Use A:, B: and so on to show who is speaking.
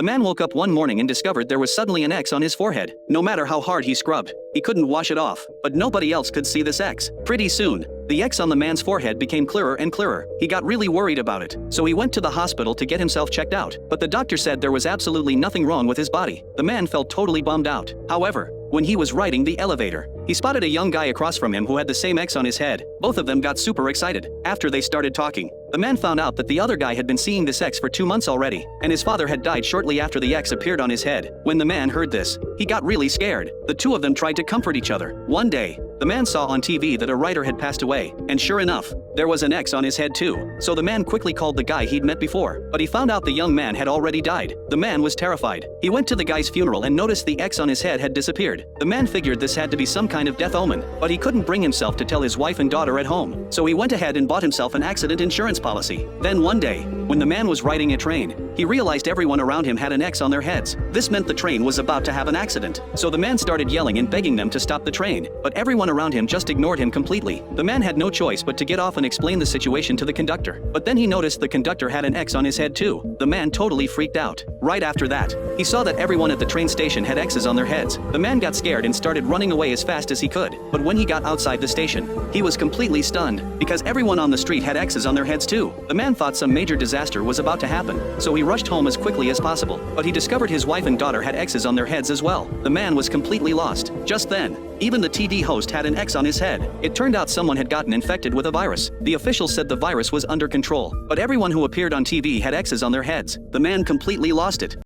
A: The man woke up one morning and discovered there was suddenly an X on his forehead. No matter how hard he scrubbed, he couldn't wash it off. But nobody else could see this X. Pretty soon, the X on the man's forehead became clearer and clearer. He got really worried about it, so he went to the hospital to get himself checked out. But the doctor said there was absolutely nothing wrong with his body. The man felt totally bummed out. However, when he was riding the elevator, he spotted a young guy across from him who had the same X on his head. Both of them got super excited. After they started talking, the man found out that the other guy had been seeing this X for 2 months already, and his father had died shortly after the X appeared on his head. When the man heard this, he got really scared. The two of them tried to comfort each other. One day, the man saw on TV that a writer had passed away, and sure enough, there was an X on his head too. So the man quickly called the guy he'd met before, but he found out the young man had already died. The man was terrified. He went to the guy's funeral and noticed the X on his head had disappeared. The man figured this had to be some kind of death omen, but he couldn't bring himself to tell his wife and daughter at home. So he went ahead and bought himself an accident insurance policy. Then one day, when the man was riding a train, he realized everyone around him had an X on their heads. This meant the train was about to have an accident. So the man started yelling and begging them to stop the train, but everyone around him just ignored him completely. The man had no choice but to get off and explain the situation to the conductor. But then he noticed the conductor had an X on his head too. The man totally freaked out. Right after that, he saw that everyone at the train station had X's on their heads. The man got scared and started running away as fast as he could. But when he got outside the station, he was completely stunned because everyone on the street had X's on their heads too. The man thought some major disaster was about to happen, so he rushed home as quickly as possible. But he discovered his wife and daughter had X's on their heads as well. The man was completely lost. Just then, even the TD host had an X on his head. It turned out someone had gotten infected with a virus. The officials said the virus was under control, but everyone who appeared on TV had X's on their heads. The man completely lost it.